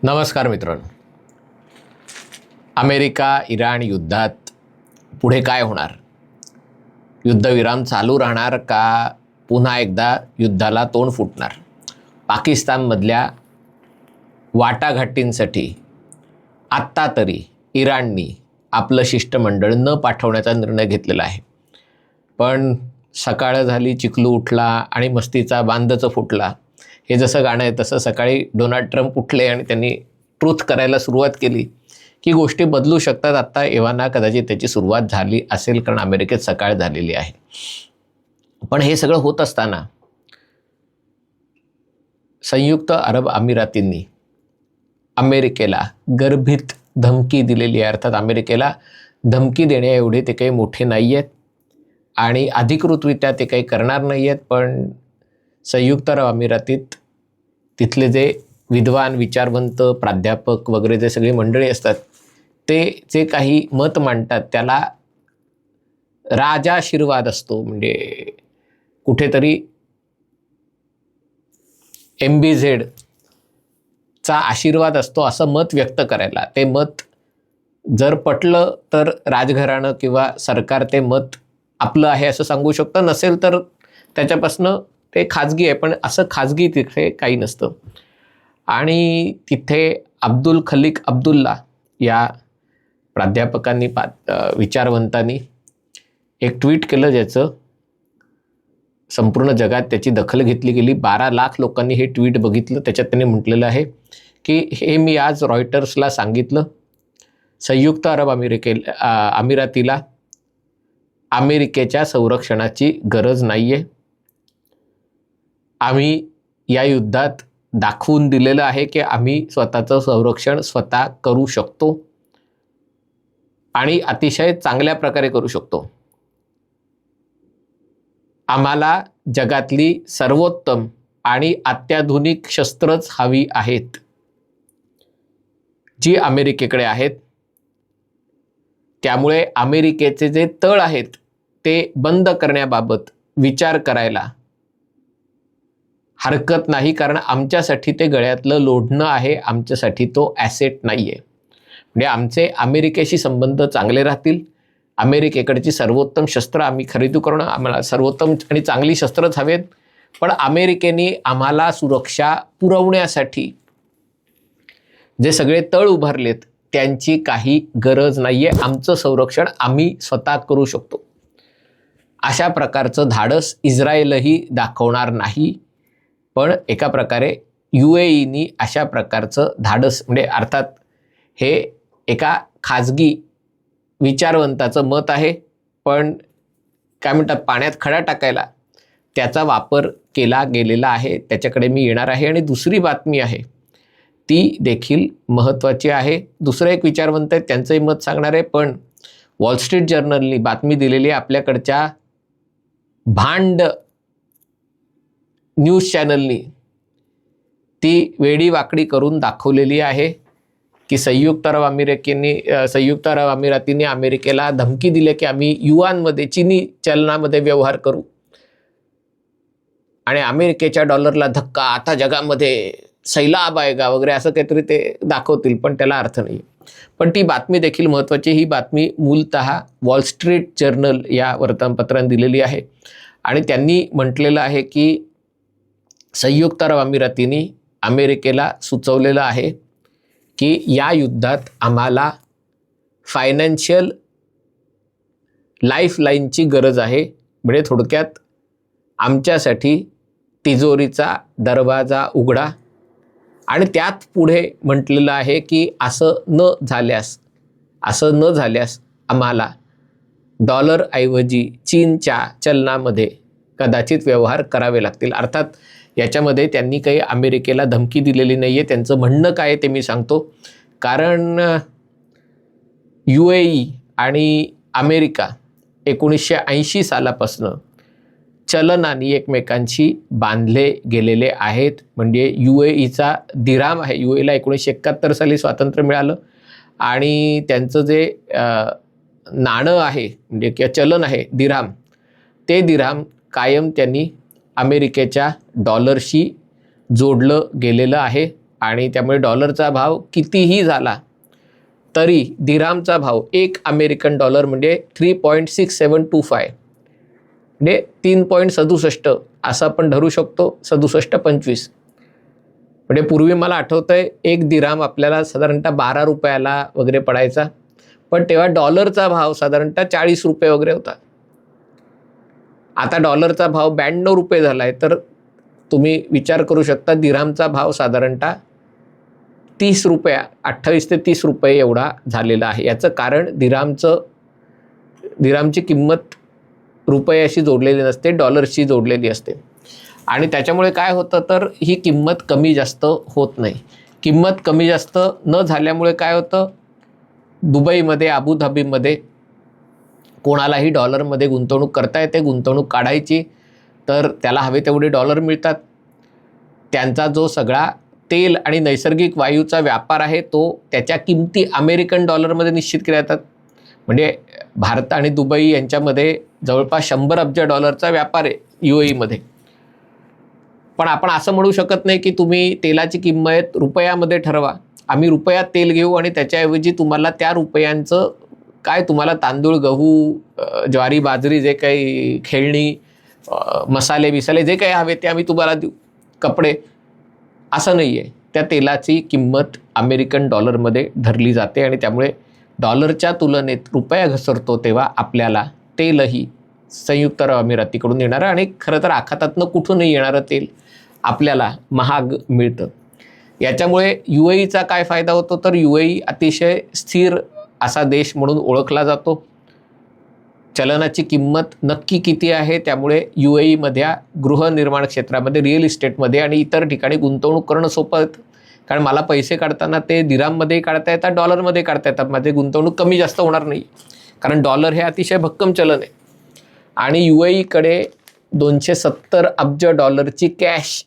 नमस्कार मित्रांनो. America Iran युद्धात पुढे काय होणार? युद्धविराम चालू राहणार का पुन्हा एकदा युद्धाला तोंड फुटणार? पाकिस्तानमधल्या वाटाघाटींसाठी आत्ता तरी इराणनी आपलं शिष्टमंडळ न पाठवण्याचा निर्णय घेतलेला आहे. पण सकाळ झाली, चिखलू उठला आणि मस्तीचा बांधच फुटला, हे जसं गाणं आहे तसं सकाळी डोनाल्ड ट्रम्प उठले आणि त्यांनी ट्रूथ करायला सुरुवात केली की गोष्टी बदलू शकतात. आत्ता एव्हाना कदाचित त्याची सुरुवात झाली असेल, कारण अमेरिकेत सकाळ झालेली आहे. पण हे सगळं होत असताना संयुक्त अरब अमिरातींनी अमेरिकेला गर्भित धमकी दिलेली आहे. अर्थात अमेरिकेला धमकी देण्या एवढे ते काही मोठे नाही आहेत आणि अधिकृतरित्या ते काही करणार नाही आहेत. पण संयुक्त अरब अमिरातीत तिथले जे विद्वान, विचारवंत, प्राध्यापक वगैरे जे सगळी मंडळी असतात, ते जे काही मत मांडतात त्याला राजाशीर्वाद असतो. म्हणजे कुठेतरी MBZ चा आशीर्वाद असतो असं मत व्यक्त करायला. ते मत जर पटलं तर राजघराणं किंवा सरकार ते मत आपलं आहे असं सांगू शकतं, नसेल तर त्याच्यापासनं ते खाजगी आहे. पण असं खाजगी तिथे काही नसतं. आणि तिथे अब्दुल खलीक अब्दुल्ला या प्राध्यापकांनी, विचारवंतांनी एक ट्विट केलं, ज्याचं संपूर्ण जगात त्याची दखल घेतली गेली. 12 लाख लोकांनी हे ट्विट बघितलं. त्याच्यात त्यांनी म्हटलेलं आहे की हे मी आज रॉयटर्सला सांगितलं, संयुक्त अरब अमिरातीला अमेरिकेच्या संरक्षणाची गरज नाही आहे. आम्ही या युद्धात दाखवून दिलेलं आहे की आम्ही स्वतःचं संरक्षण स्वतः करू शकतो आणि अतिशय चांगल्या प्रकारे करू शकतो. आम्हाला जगातली सर्वोत्तम आणि अत्याधुनिक शस्त्रच हवी आहेत, जी अमेरिकेकडे आहेत. त्यामुळे अमेरिकेचे जे तळ आहेत ते बंद करण्याबाबत विचार करायला हरकत नाही, कारण आमच्यासाठी ते गळ्यातलं लोढणं आहे, आमच्यासाठी तो ॲसेट नाही आहे. म्हणजे आमचे अमेरिकेशी संबंध चांगले राहतील. अमेरिकेकडची सर्वोत्तम शस्त्र आम्ही खरेदी करून, आम्हाला सर्वोत्तम आणि चांगली शस्त्रच हवेत. पण अमेरिकेने आम्हाला सुरक्षा पुरवण्यासाठी जे सगळे तळ उभारलेत त्यांची काही गरज नाही आहे. आमचं संरक्षण आम्ही स्वतः करू शकतो. अशा प्रकारचं धाडस इस्रायलही दाखवणार नाही. पण एका प्रकारे UAEनी अशा प्रकारचं धाडस, म्हणजे अर्थात हे एका खाजगी विचारवंताचं मत आहे, पण काय म्हणतात, पाण्यात खडा टाकायला त्याचा वापर केला गेलेला आहे. त्याच्याकडे मी येणार आहे. आणि दुसरी बातमी आहे ती देखील महत्त्वाची आहे. दुसरं एक विचारवंत आहेत, त्यांचंही मत सांगणार आहे. पण वॉल स्ट्रीट जर्नलनी बातमी दिलेली आहे, आपल्याकडच्या भांड न्यूज चॅनलनी ती वेडी वाकडी करून दाखवलेली आहे की संयुक्त अरब अमिरातीने अमेरिकेला धमकी दिली की आम्ही युआनमध्ये, चीनी चलनामध्ये व्यवहार करू आणि अमेरिकेच्या डॉलरला धक्का, आता जगामध्ये सैलाब आएगा वगैरे असं काहीतरी ते दाखवतील. पण त्याला अर्थ नाही. पण ती बातमी देखील महत्त्वाची. ही बातमी मूलतः वॉल स्ट्रीट जर्नल या वर्तमानपत्राने दिलेली आहे आणि त्यांनी म्हटलेलं आहे की संयुक्त अरब अमिरातीने अमेरिकेला सुचवलेलं आहे की या युद्धात आम्हाला फायनान्शियल लाईफलाईनची गरज आहे. म्हणजे थोडक्यात आमच्यासाठी तिजोरीचा दरवाजा उघडा. आणि त्यात पुढे म्हटलेलं आहे की असं न झाल्यास आम्हाला डॉलरऐवजी चीनच्या चलनामध्ये कदाचित व्यवहार करावे लागतील. अर्थात याच्यामध्ये त्यांनी काही अमेरिकेला धमकी दिलेली नाही आहे. त्यांचं म्हणणं काय ते मी सांगतो. कारण UAE आणि अमेरिका 1980 सालापासून चलनाने एकमेकांशी बांधले गेलेले आहेत. म्हणजे UAEचा दिराम आहे. UAEला 1971 साली स्वातंत्र्य मिळालं आणि त्यांचं जे नाणं आहे म्हणजे किंवा चलन आहे दिरहाम, ते दिरहाम कायम त्यांनी अमेरिकेच्या डॉलरशी जोडलं गेलेलं आहे आणि त्यामुळे डॉलरचा भाव कितीही झाला तरी दिरहामचा भाव 1 अमेरिकन डॉलर म्हणजे 3.6725 म्हणजे 3.67 असं आपण धरू शकतो, 67.25. म्हणजे पूर्वी मला आठवतं आहे 1 दिरहाम आपल्याला साधारणतः 12 रुपयाला वगैरे पडायचा, पण तेव्हा डॉलरचा भाव साधारणतः 40 रुपये वगैरे होता. आता डॉलरचा भाव 92 रुपये झाला आहे, तर तुम्ही विचार करू शकता दिरहामचा भाव साधारणतः 30 रुपये 28 ते 30 रुपये एवढा झालेला आहे. याचं कारण दिरहामची किंमत रुपयाशी जोडलेली नसते, डॉलरशी जोडलेली असते आणि त्याच्यामुळे काय होतं तर ही किंमत कमी जास्त होत नाही. किंमत कमी जास्त न झाल्यामुळे काय होतं, दुबईमध्ये अबुधाबीमध्ये कोणालाही डॉलरमध्ये गुंतवणूक करता येते. गुंतवणूक काढायची तर त्याला हवे तेवढे डॉलर मिळतात. त्यांचा जो सगळा तेल आणि नैसर्गिक वायूचा व्यापार आहे तो त्याच्या किमती अमेरिकन डॉलरमध्ये निश्चित केल्या जातात. म्हणजे भारत आणि दुबई यांच्यामध्ये जवळपास 100 अब्ज डॉलरचा व्यापार आहे UAEमध्ये. पण आपण असं म्हणू शकत नाही की तुम्ही तेलाची किंमत रुपयामध्ये ठरवा, आम्ही रुपयात तेल घेऊ आणि त्याच्याऐवजी तुम्हाला त्या रुपयांचं काय तुम्हाला तांदूळ, गहू, ज्वारी, बाजरी, जे काही खेळणी, मसाले बिसाले जे काही हवे ते आम्ही तुम्हाला देऊ, कपडे, असं नाही आहे. त्या तेलाची किंमत अमेरिकन डॉलरमध्ये धरली जाते आणि त्यामुळे डॉलरच्या तुलनेत रुपया घसरतो तेव्हा आपल्याला तेलही संयुक्त अरब अमिरातीकडून येणारं आणि खरं तर आखातातनं कुठूनही येणारं तेल आपल्याला महाग मिळतं. याच्यामुळे UAEचा काय फायदा होतो तर UAE अतिशय स्थिर असा देश म्हणून ओळखला जातो. चलनाची किंमत नक्की किती आहे, त्यामुळे UAEमधल्या गृहनिर्माण क्षेत्रामध्ये, रिअल इस्टेटमध्ये आणि इतर ठिकाणी गुंतवणूक करणं सोपं होतं. कारण मला पैसे काढताना ते दिरहाममध्ये काढता येतात, डॉलरमध्ये काढता येतात. माझे गुंतवणूक कमी जास्त होणार नाही, कारण डॉलर हे अतिशय भक्कम चलन आहे आणि UAEकडे 270 अब्ज डॉलरची कॅश,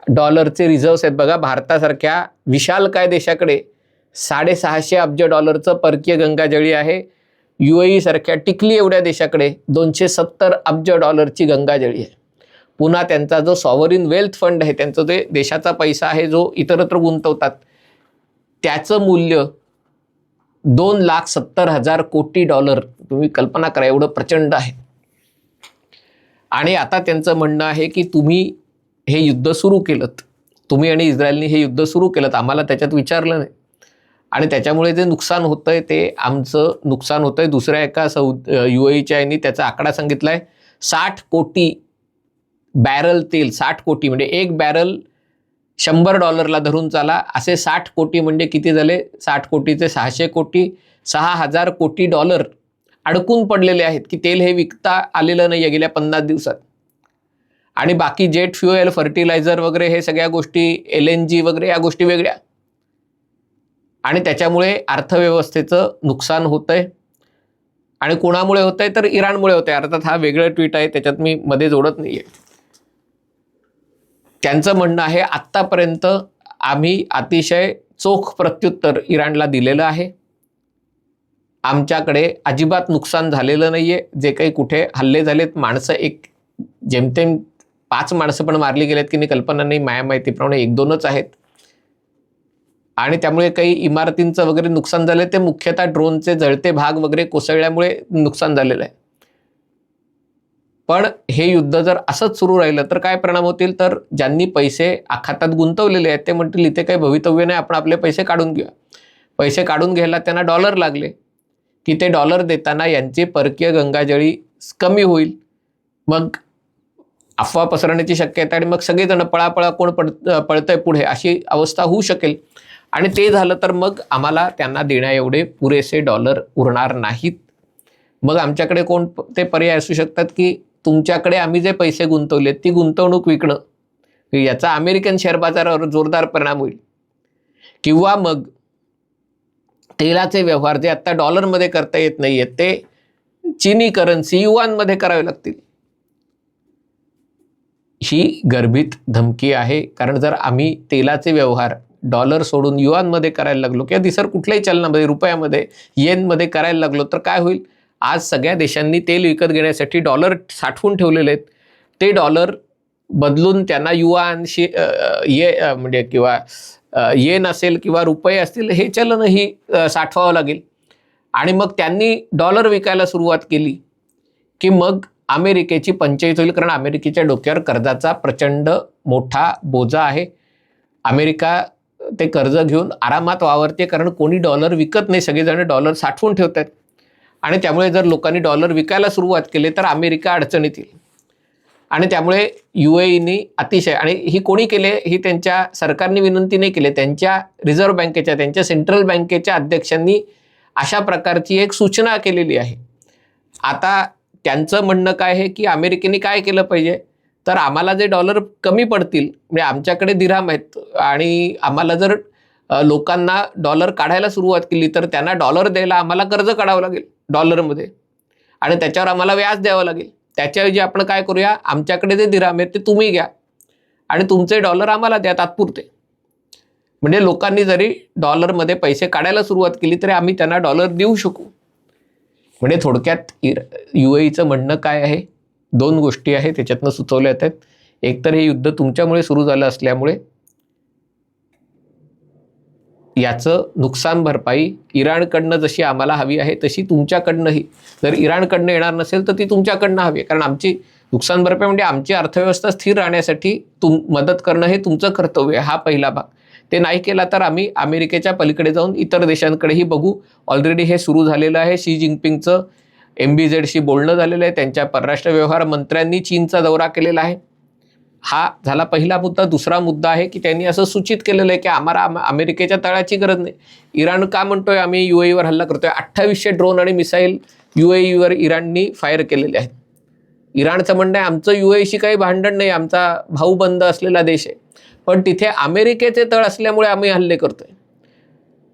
डॉलरचे रिझर्व्स आहेत. बघा, भारतासारख्या विशालकाय देशाकडे 650 अब्ज डॉलरचं परकीय गंगाजळी आहे. UAE सारख्या टिकली एवढ्या देशाकडे 270 अब्ज डॉलरची गंगाजळी आहे. पुन्हा त्यांचा जो सॉव्हरिन वेल्थ फंड आहे, त्यांचा जे देशाचा पैसा आहे जो इतरत्र गुंतवतात, त्याचं मूल्य 2,70,000 कोटी डॉलर. तुम्ही कल्पना करा, एवढं प्रचंड आहे. आणि आता त्यांचं म्हणणं आहे की तुम्ही हे युद्ध सुरू केलं, तुम्ही आणि इस्रायलने हे युद्ध सुरू केलं, आम्हाला त्याच्यात विचारलं नाही आणि त्याच्यामुळे जे नुकसान होतं आहे ते आमचं नुकसान होतं आहे. दुसऱ्या एका UAEच्या यांनी त्याचा आकडा सांगितला आहे, 60 कोटी बॅरल तेल. 60 कोटी म्हणजे एक बॅरल $100 धरून चाला, असे 60 कोटी म्हणजे किती झाले, 60 कोटीचे 600 कोटी, 6,000 कोटी डॉलर अडकून पडलेले आहेत की तेल हे विकता आलेलं नाही आहे गेल्या 50 दिवसात. आणि बाकी जेट फ्युएल, फर्टिलायझर वगैरे हे सगळ्या गोष्टी, LNG वगैरे या गोष्टी वेगळ्या. आणि त्याच्यामुळे अर्थव्यवस्थेचं नुकसान होतं आहे. आणि कोणामुळे होतं आहे तर इराणमुळे होतं आहे. अर्थात हा वेगळं ट्विट आहे, त्याच्यात मी मध्ये जोडत नाही आहे. त्यांचं म्हणणं आहे आत्तापर्यंत आम्ही अतिशय चोख प्रत्युत्तर इराणला दिलेलं आहे, आमच्याकडे अजिबात नुकसान झालेलं नाही आहे. जे काही कुठे हल्ले झालेत, माणसं एक जेमतेम 5 माणसं पण मारली गेलेत की नाही कल्पना नाही, माया माहितीप्रमाणे 1-2च आहेत. आणि त्यामुळे काही इमारतींचं वगैरे नुकसान झालं, ते मुख्यतः ड्रोनचे जळते भाग वगैरे कोसळल्यामुळे नुकसान झालेलं आहे. पण हे युद्ध जर असंच सुरू राहिलं तर काय परिणाम होतील, तर ज्यांनी पैसे आखातात गुंतवलेले आहेत ते म्हणतील इथे काही भवितव्य नाही, आपण आपले पैसे काढून घेऊया. पैसे काढून घ्यायला त्यांना डॉलर लागले की ते डॉलर देताना यांची परकीय गंगाजळी कमी होईल, मग अफवा पसरण्याची शक्यता आणि मग सगळेजण पळापळा कोण पळतंय पुढे अशी अवस्था होऊ शकेल. आणि ते झालं तर मग आम्हाला त्यांना देण्या एवढे पुरेसे डॉलर उरणार नाहीत. मग आमच्याकडे कोणते पर्याय असू शकतात की तुमच्याकडे आम्ही जे पैसे गुंतवले ती गुंतवणूक विकणं, याचा अमेरिकन शेअर बाजारावर जोरदार परिणाम होईल. किंवा मग तेलाचे व्यवहार जे आता डॉलरमध्ये करता येत नाही आहेत ते चीनी करन्सी युआनमध्ये करावे लागतील. ही गर्भित धमकी आहे, कारण जर आम्ही तेलाचे व्यवहार डॉलर सोडून युआनमध्ये करायला लागलो किंवा इतर कुठल्याही चलनामध्ये रुपयामध्ये येनमध्ये करायला लागलो तर काय होईल? आज सगळ्या देशांनी तेल विकत घेण्यासाठी डॉलर साठवून ठेवलेले आहेत. ते डॉलर बदलून त्यांना युआनशी म्हणजे किंवा येन असेल किंवा रुपये असतील हे चलनही साठवावं लागेल. आणि मग त्यांनी डॉलर विकायला सुरुवात केली की मग अमेरिकेची पंचायत होईल, कारण अमेरिकेच्या डोक्यावर कर्जाचा प्रचंड मोठा बोजा आहे. अमेरिका ते कर्ज घेऊन आरामात वावरते, कारण कोणी डॉलर विकत नाही, सगळेजण डॉलर साठवून ठेवतात. आणि त्यामुळे जर लोकांनी डॉलर विकायला सुरुवात केली तर अमेरिका अडचणीत येईल. आणि त्यामुळे UAEनी अतिशय, आणि ही कोणी केले, ही त्यांच्या सरकारने विनंती नाही केली, त्यांच्या रिझर्व्ह बँकेच्या, त्यांच्या सेंट्रल बँकेच्या अध्यक्षांनी अशा प्रकारची एक सूचना केलेली आहे. आता त्यांचं म्हणणं काय आहे की अमेरिकेने काय केलं पाहिजे, तर आम्हाला जे डॉलर कमी पडतील, म्हणजे आमच्याकडे दिरहाम आहेत आणि आम्हाला जर लोकांना डॉलर काढायला सुरुवात केली तर त्यांना डॉलर द्यायला आम्हाला कर्ज काढावं लागेल डॉलरमध्ये आणि त्याच्यावर आम्हाला व्याज द्यावं लागेल. त्याच्याऐवजी आपण काय करूया, आमच्याकडे जे दिरहाम आहेत ते तुम्ही घ्या आणि तुमचे डॉलर आम्हाला द्या तात्पुरते. म्हणजे लोकांनी जरी डॉलरमध्ये पैसे काढायला सुरुवात केली तरी आम्ही त्यांना डॉलर देऊ शकू. म्हणजे थोडक्यात UAEचं म्हणणं काय आहे, दोन गोष्टी आहेत त्याच्यातनं सुचवल्या जातात. एक तर हे युद्ध तुमच्यामुळे सुरू झालं असल्यामुळे याचं नुकसान भरपाई इराणकडनं जशी आम्हाला हवी आहे तशी तुमच्याकडनंही, जर इराणकडनं येणार नसेल तर ती तुमच्याकडनं हवी आहे, कारण आमची नुकसान भरपाई म्हणजे आमची अर्थव्यवस्था स्थिर राहण्यासाठी मदत करणं हे तुमचं कर्तव्य आहे. हा पहिला भाग. ते नाही केला तर आम्ही अमेरिकेच्या पलीकडे जाऊन इतर देशांकडेही बघू. ऑलरेडी हे सुरू झालेलं आहे. शी जिनपिंगचं MBZशी बोलणं झालेलं आहे. त्यांच्या परराष्ट्र व्यवहार मंत्र्यांनी चीनचा दौरा केलेला आहे. हा झाला पहिला मुद्दा. दुसरा मुद्दा आहे की त्यांनी असं सूचित केलेलं आहे की आम्हाला अमेरिकेच्या तळाची गरज नाही. इराण का म्हणतोय आम्ही UAEवर हल्ला करतोय? 2800 ड्रोन आणि मिसाईल UAEवर इराणनी फायर केलेले आहेत. इराणचं म्हणणं आहे आमचं UAEशी काही भांडण नाही, आमचा भाऊबंद असलेला देश आहे, पण तिथे अमेरिकेचे तळ असल्यामुळे आम्ही हल्ले करतोय.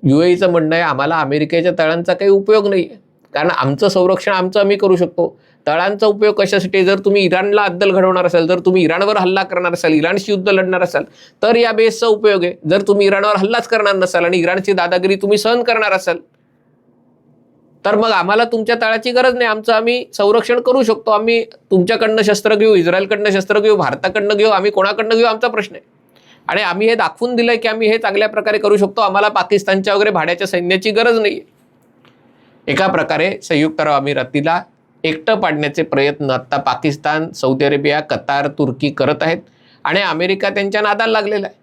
UAEचं म्हणणं आहे आम्हाला अमेरिकेच्या तळांचा काही उपयोग नाही आहे, कारण आमचं संरक्षण आम्ही करू शकतो. तळांचा उपयोग कशासाठी? जर तुम्ही इराणला अद्दल घडवणार असाल, जर तुम्ही इराणवर हल्ला करणार असाल, इराणशी युद्ध लढणार असाल तर या बेसचा उपयोग आहे. जर तुम्ही इराणवर हल्लाच करणार नसाल आणि इराणची दादागिरी तुम्ही सहन करणार असाल तर मग आम्हाला तुमच्या तळाची गरज नाही, आमचं आम्ही संरक्षण करू शकतो. आम्ही तुमच्याकडनं शस्त्र घेऊ, इस्रायलकडनं शस्त्र घेऊ, भारताकडनं घेऊ, आम्ही कोणाकडनं घेऊ, आमचा प्रश्न आहे. आणि आम्ही हे दाखवून दिलं की आम्ही हे चांगल्या प्रकारे करू शकतो. आम्हाला पाकिस्तानच्या वगैरे भाड्याच्या सैन्याची गरज नाही. एका प्रकारे संयुक्त अरब अमिरातीला एकटं पाडण्याचे प्रयत्न आता पाकिस्तान, सौदी अरेबिया, कतार, तुर्की करत आहेत आणि अमेरिका त्यांच्या नादाला लागलेला आहे.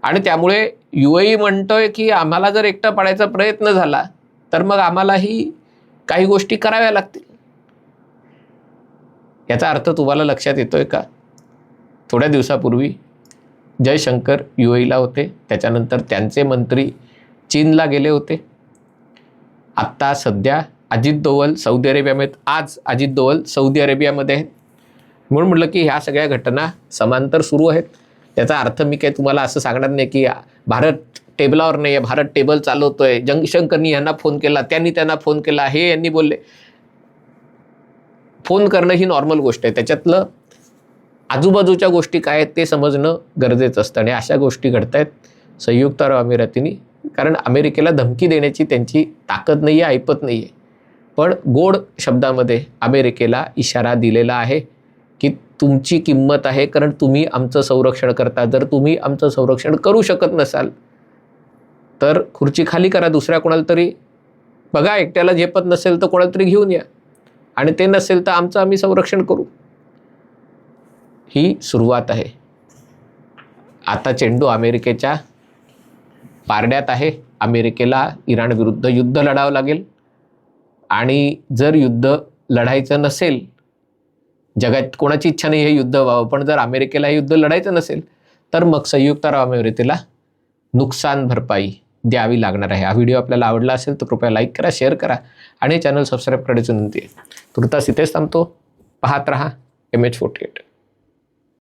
आणि त्यामुळे UAE म्हणतोय की आम्हाला जर एकटं पाडायचा प्रयत्न झाला तर मग आम्हालाही काही गोष्टी कराव्या लागतील. याचा अर्थ तुम्हाला लक्षात येतोय का? थोड्या दिवसापूर्वी जयशंकर UAEला होते, त्याच्यानंतर त्यांचे मंत्री चीनला गेले होते. आत्ता सध्या अजित डोवल सौदी अरेबियामध्ये, आज अजित डोवल सौदी अरेबियामध्ये आहेत. म्हणून म्हटलं की ह्या सगळ्या घटना समांतर सुरू आहेत. याचा अर्थ मी काही तुम्हाला असं सांगणार नाही की भारत टेबलावर नाही आहे, भारत टेबल चालवतोय, जयशंकरनी यांना फोन केला, त्यांनी त्यांना फोन केला, हे यांनी बोलले. फोन करणं ही नॉर्मल गोष्ट आहे. त्याच्यातलं आजूबाजूच्या गोष्टी काय आहेत ते समजणं गरजेचं असतं. आणि अशा गोष्टी घडत आहेत संयुक्त अरब अमिरातीनी, कारण अमेरिकेला धमकी देण्याची त्यांची ताकद नाही आहे, ऐपत नाही आहे. पण गोड शब्दामध्ये अमेरिकेला इशारा दिलेला आहे की तुमची किंमत आहे, कारण तुम्ही आमचं संरक्षण करता. जर तुम्ही आमचं संरक्षण करू शकत नसाल तर खुर्ची खाली करा, दुसऱ्या कोणाला तरी बघा. एकट्याला झेपत नसेल तर कोणाला तरी घेऊन या, आणि ते नसेल तर आमचं आम्ही संरक्षण करू. ही सुरुवात आहे. आता चेंडू अमेरिकेच्या पारड्यात आहे. अमेरिकेला इराण विरुद्ध युद्ध लढावं लागेल. आणि जर युद्ध लढायचं नसेल, जगात कोणाची इच्छा नाही हे युद्ध व्हावं, पण जर अमेरिकेला हे युद्ध लढायचं नसेल तर मग संयुक्त अरब अमिरातीला नुकसान भरपाई द्यावी लागणार आहे. हा व्हिडिओ आपल्याला आवडला असेल तर कृपया लाईक करा, शेअर करा आणि चॅनल सबस्क्राईब करायची विनंती आहे. तुर्तास इथेच थांबतो. पाहत रहा MH48.